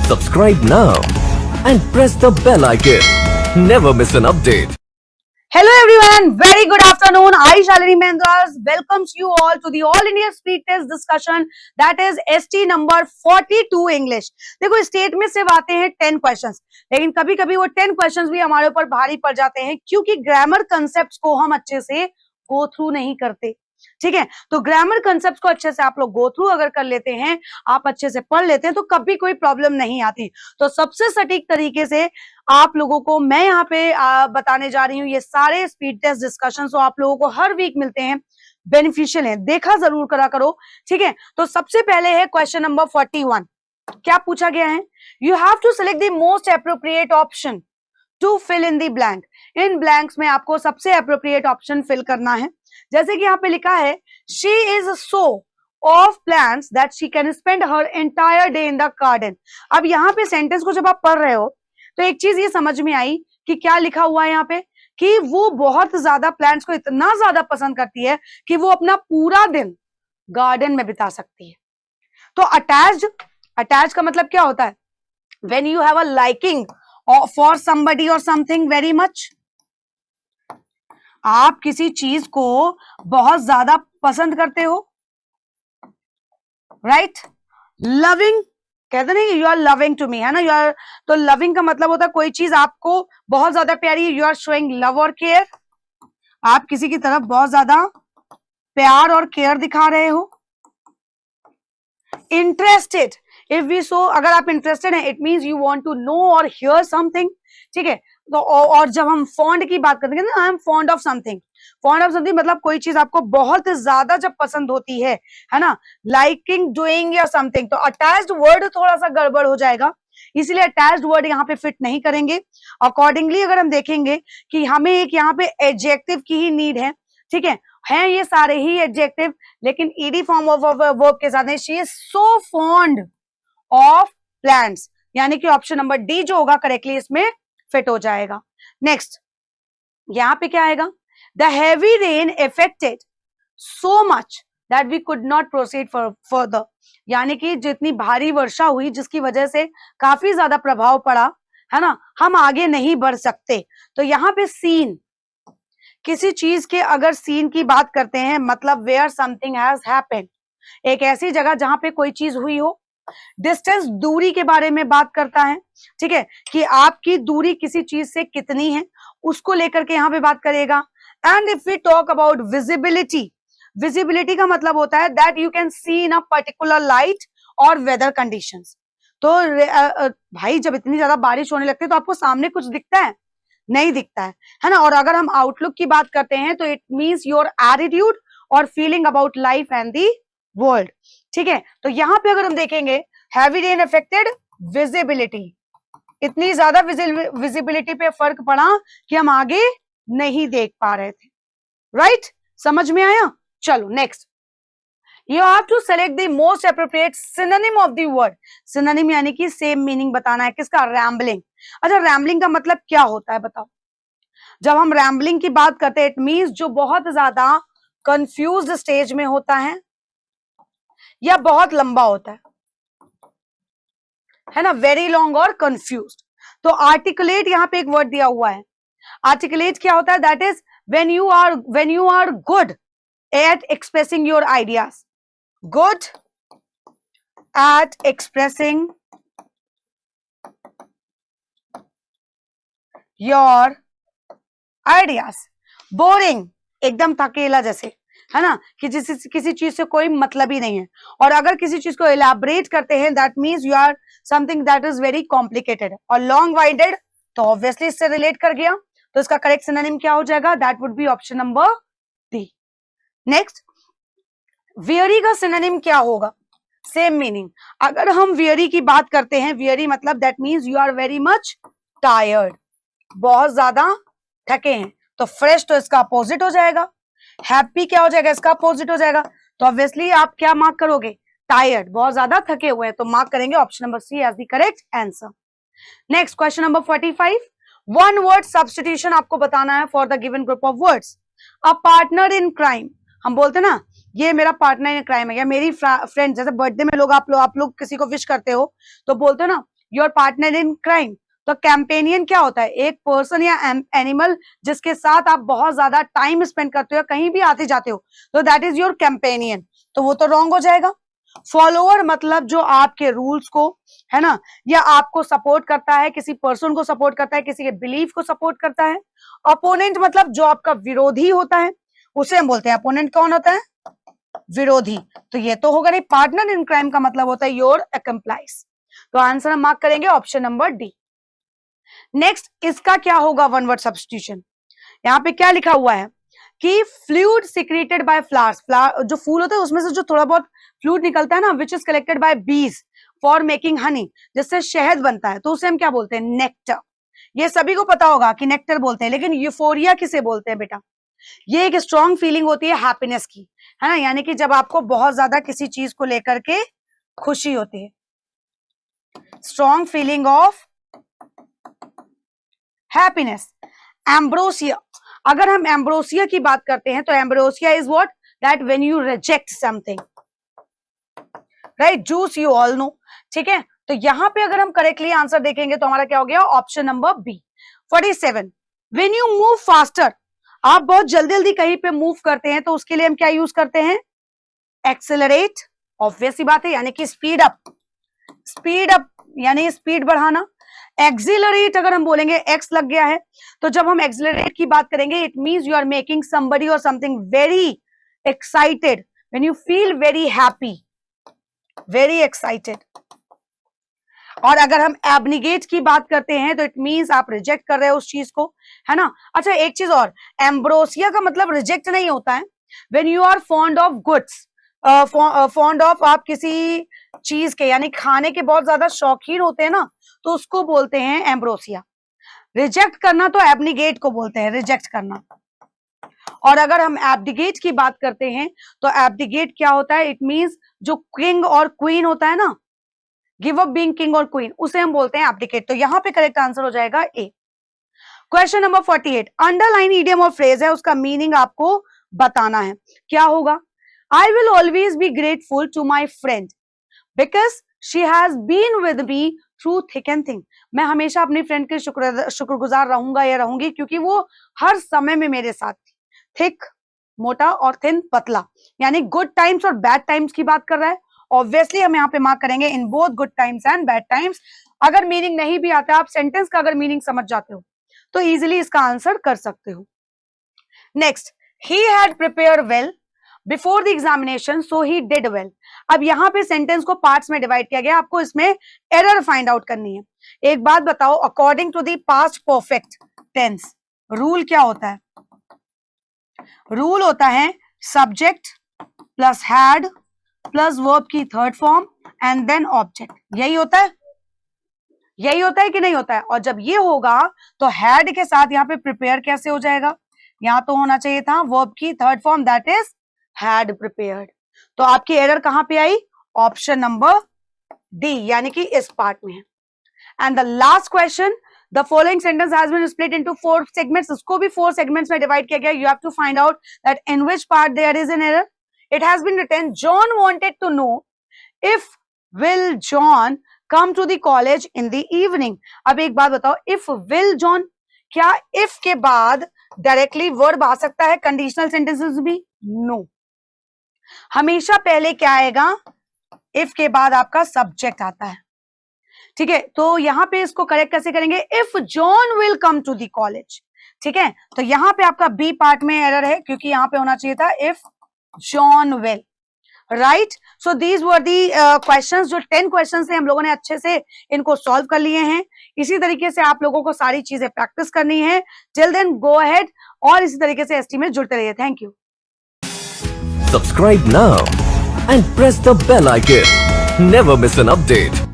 Subscribe now and press the bell icon. Never miss an update. Hello everyone, very good afternoon. I Shalini Mendras welcomes you all to the All India Speed Test discussion that is ST number 42 English. देखो state में सिर्फ आते हैं 10 questions, लेकिन कभी कभी वो 10 questions भी हमारे ऊपर भारी पड़ जाते हैं क्योंकि ग्रामर कंसेप्ट्स को हम अच्छे से गो थ्रू नहीं करते। ठीक है, तो ग्रामर कंसेप्ट्स को अच्छे से आप लोग गो थ्रू अगर कर लेते हैं, आप अच्छे से पढ़ लेते हैं तो कभी कोई प्रॉब्लम नहीं आती। तो सबसे सटीक तरीके से आप लोगों को मैं यहाँ पे बताने जा रही हूँ ये सारे स्पीड टेस्ट डिस्कशन, तो आप लोगों को हर वीक मिलते हैं, बेनिफिशियल है, देखा जरूर करा करो। ठीक है, तो सबसे पहले है क्वेश्चन नंबर 41। क्या पूछा गया है? You have to select the most appropriate option to fill in the blank. इन ब्लैंक्स में आपको सबसे अप्रोप्रिएट ऑप्शन फिल करना है। जैसे कि यहाँ पे लिखा है she is so of plants that she can spend her entire day in the garden. अब यहाँ पे सेंटेंस को जब आप पढ़ रहे हो तो एक चीज ये समझ में आई कि क्या लिखा हुआ है यहाँ पे कि वो बहुत ज्यादा प्लांट्स को इतना ज्यादा पसंद करती है कि वो अपना पूरा दिन गार्डन में बिता सकती है। तो अटैच का मतलब क्या होता है? When you have a liking for somebody और समथिंग वेरी मच, आप किसी चीज को बहुत ज्यादा पसंद करते हो, राइट? लविंग कहते नहीं, you are loving to me, है ना? यू आर, तो लविंग का मतलब होता है कोई चीज आपको बहुत ज्यादा प्यारी है, यू आर शोइंग लव और केयर। आप किसी की तरफ बहुत ज्यादा प्यार और केयर दिखा रहे हो। इंटरेस्टेड, इफ वी सो, अगर आप इंटरेस्टेड हैं it means you want to know और हियर समथिंग। ठीक है, तो और जब हम फॉन्ड की बात करते हैं ना, I am fond of something, fond of something मतलब कोई चीज आपको बहुत ज्यादा जब पसंद होती है ना, लाइकिंग, डूइंग या समथिंग। तो अटैच्ड वर्ड थोड़ा सा गड़बड़ हो जाएगा, इसीलिए अटैच्ड वर्ड यहाँ पे फिट नहीं करेंगे। अकॉर्डिंगली अगर हम देखेंगे कि हमें एक यहाँ पे एडजेक्टिव की ही नीड है। ठीक है ये सारे ही एडजेक्टिव, लेकिन ईडी फॉर्म ऑफ वर्ब के साथ है। She is so fond of plants, यानी कि ऑप्शन नंबर डी जो होगा करेक्टली इसमें फिट हो जाएगा। नेक्स्ट यहां पे क्या आएगा? The heavy rain affected so much that we could not proceed further, यानी कि जितनी भारी वर्षा हुई जिसकी वजह से काफी ज्यादा प्रभाव पड़ा, है ना, हम आगे नहीं बढ़ सकते। तो यहाँ पे सीन, किसी चीज के अगर सीन की बात करते हैं मतलब वेयर समथिंग हैज हैपेंड, एक ऐसी जगह जहां पे कोई चीज हुई हो। डिस्टेंस, दूरी के बारे में बात करता है। ठीक है, कि आपकी दूरी किसी चीज से कितनी है उसको लेकर के यहाँ पे बात करेगा। And if we talk about visibility, visibility का मतलब होता है that you can see in a particular light और वेदर कंडीशंस। तो भाई जब इतनी ज्यादा बारिश होने लगती है तो आपको सामने कुछ दिखता है? नहीं दिखता है ना? और अगर हम आउटलुक की बात करते हैं तो इट मीन्स योर एटीट्यूड और feeling about life and the world. ठीक है, तो यहां पे अगर हम देखेंगे हैवी रेन अफेक्टेड विजिबिलिटी, इतनी ज्यादा विजिबिलिटी पे फर्क पड़ा कि हम आगे नहीं देख पा रहे थे। राइट, समझ में आया? चलो next, you have to select the most appropriate synonym of the word. Synonym यानी कि सेम मीनिंग बताना है किसका? रैम्बलिंग। अच्छा, रैम्बलिंग का मतलब क्या होता है बताओ? जब हम रैम्बलिंग की बात करते हैं इट मीन्स जो बहुत ज्यादा कंफ्यूज्ड स्टेज में होता है या बहुत लंबा होता है ना, वेरी लॉन्ग और कंफ्यूज्ड। तो आर्टिकुलेट यहाँ पे एक वर्ड दिया हुआ है। आर्टिकुलेट क्या होता है? That is when you are good at expressing your ideas, good at expressing your ideas. Boring, एकदम थकेला जैसे, है ना, कि किसी चीज से कोई मतलब ही नहीं है। और अगर किसी चीज को इलैबोरेट करते हैं that means you are something that is very complicated. और लॉन्ग वाइंडेड तो ऑब्वियसली इससे रिलेट कर गया, तो इसका करेक्ट सिनोनिम क्या हो जाएगा? That would be option number D. Next, weary का सिनोनिम क्या होगा? Same meaning. अगर हम वियरी की बात करते हैं, वियरी मतलब that means you are very much tired, बहुत ज्यादा थके हैं। तो फ्रेश तो इसका अपोजिट हो जाएगा। हैप्पी क्या हो जाएगा? इसका अपोजिट हो जाएगा। तो ऑब्वियसली आप क्या मार्क करोगे? टायर्ड, बहुत ज्यादा थके हुए हैं, तो मार्क करेंगे option number C as the correct answer. Next question number 45, one word substitution आपको बताना है for the given group of words. A partner in crime, हम बोलते ना ये मेरा पार्टनर इन क्राइम है या मेरी फ्रेंड, जैसे बर्थडे में लोग आप लोग किसी को विश करते हो तो बोलते हो ना योर पार्टनर इन क्राइम। तो कैंपेनियन क्या होता है? एक पर्सन या एनिमल जिसके साथ आप बहुत ज्यादा टाइम स्पेंड करते हो, कहीं भी आते जाते हो, तो दैट इज योर कैंपेनियन। तो वो तो रॉन्ग हो जाएगा। फॉलोअर मतलब जो आपके रूल्स को, है ना, या आपको सपोर्ट करता है, किसी पर्सन को सपोर्ट करता है, किसी के बिलीफ को सपोर्ट करता है। अपोनेंट मतलब जो आपका विरोधी होता है, उसे हम बोलते हैं अपोनेंट। कौन होता है? विरोधी। तो ये तो होगा नहीं। पार्टनर इन क्राइम का मतलब होता है योर अकम्प्लाइज। तो आंसर हम मार्क करेंगे ऑप्शन नंबर डी। नेक्स्ट, इसका क्या होगा? One word substitution. यहाँ पे क्या लिखा हुआ है कि फ्लूइड सिक्रेटेड बाय फ्लावर्स, जो फूल होते हैं उसमें से जो थोड़ा बहुत फ्लूइड निकलता है ना, विच इज कलेक्टेड बाय बीज फॉर मेकिंग हनी, जिससे शहद बनता है, तो उसे हम क्या बोलते हैं? नेक्टर। ये सभी को पता होगा कि नेक्टर बोलते हैं, लेकिन यूफोरिया किसे बोलते हैं बेटा? ये एक स्ट्रॉन्ग फीलिंग होती है हैप्पीनेस की, है ना, यानी कि जब आपको बहुत ज्यादा किसी चीज को लेकर के खुशी होती है, strong feeling of happiness. Ambrosia, अगर हम एम्ब्रोसिया की बात करते हैं तो ambrosia is what? That when you reject something, right? Juice you all know, ठीक है। तो यहां पे अगर हम करेक्टली आंसर देखेंगे तो हमारा क्या हो गया? Option number B. 47, when you move faster, आप बहुत जल्दी जल्दी कहीं पे मूव करते हैं तो उसके लिए हम क्या यूज करते हैं? एक्सेलरेट, ऑब्वियस सी बात है, यानी कि स्पीड अप। स्पीड अप यानी स्पीड बढ़ाना। एक्सिलरेट अगर हम बोलेंगे, एक्स लग गया है, तो जब हम एक्सिलरेट की बात करेंगे, it means you are making somebody और something very excited, when you feel very happy, very excited. और अगर हम एब्निगेट की बात करते हैं तो इट मींस आप रिजेक्ट कर रहे हो उस चीज को, है ना। अच्छा, एक चीज और, एम्ब्रोसिया का मतलब रिजेक्ट नहीं होता है। When you are fond of goods, fond of आप किसी चीज के, यानी खाने के बहुत ज्यादा शौकीन होते हैं ना, तो उसको बोलते हैं एम्ब्रोसिया। रिजेक्ट करना तो एब्निगेट को बोलते हैं, रिजेक्ट करना। और अगर हम एब्डिगेट की बात करते हैं तो एब्डिगेट क्या होता है? इट मींस जो किंग और क्वीन होता है ना, गिव अप बीइंग किंग और क्वीन, उसे हम बोलते हैं एब्डिकेट। तो यहां पे करेक्ट आंसर हो जाएगा A. Question number 48, underline idiom और फ्रेज है, उसका मीनिंग आपको बताना है। क्या होगा? I will always be grateful to my friend because she has been with me through thick and thin. मैं हमेशा अपनी फ्रेंड के शुक्रगुजार रहूंगा या रहूंगी क्योंकि वो हर समय में मेरे साथ थी। थिक मोटा और थिन पतला, यानी गुड टाइम्स और बैड टाइम्स की बात कर रहा है। ऑब्वियसली हम यहाँ पे मार्क करेंगे in both good times and bad times. अगर मीनिंग नहीं भी आता, आप सेंटेंस का अगर मीनिंग समझ जाते हो तो इजीली इसका आंसर कर सकते हो। Next, he had prepared well before the examination so he did well. अब यहाँ पे सेंटेंस को पार्ट्स में डिवाइड किया गया, आपको इसमें एरर फाइंड आउट करनी है। एक बात बताओ, according to the past perfect tense rule क्या होता है? रूल होता है subject plus had plus verb की third form and then object. यही होता है, यही होता है कि नहीं होता है? और जब ये होगा तो हैड के साथ यहाँ पे प्रिपेयर कैसे हो जाएगा? यहाँ तो होना चाहिए था वर्ब की third form, that is had prepared. तो आपकी एरर कहां पे आई? ऑप्शन नंबर डी, यानी कि इस पार्ट में है। And the last question, the following sentence has been split into 4 segments. इसको भी 4 सेगमेंट्स में डिवाइड किया गया। You have to find out that in which part there is an error. It has been written, John wanted to know if will John come to the college in the evening. अब एक बात बताओ, if will John, क्या if के बाद directly verb आ सकता है conditional sentences भी? नो, हमेशा पहले क्या आएगा? if के बाद आपका सब्जेक्ट आता है, ठीक है। तो यहां पे इसको करेक्ट कैसे करेंगे? if John will come to the college, ठीक है। तो यहां पे आपका बी पार्ट में एरर है क्योंकि यहां पे होना चाहिए था if John will, right? So these were the questions, जो 10 questions थे हम लोगों ने अच्छे से इनको सॉल्व कर लिए हैं। इसी तरीके से आप लोगों को सारी चीजें प्रैक्टिस करनी है। Till then go ahead और इसी तरीके से ST में जुड़ते रहिए। Thank you. Subscribe now and press the bell icon. Never miss an update.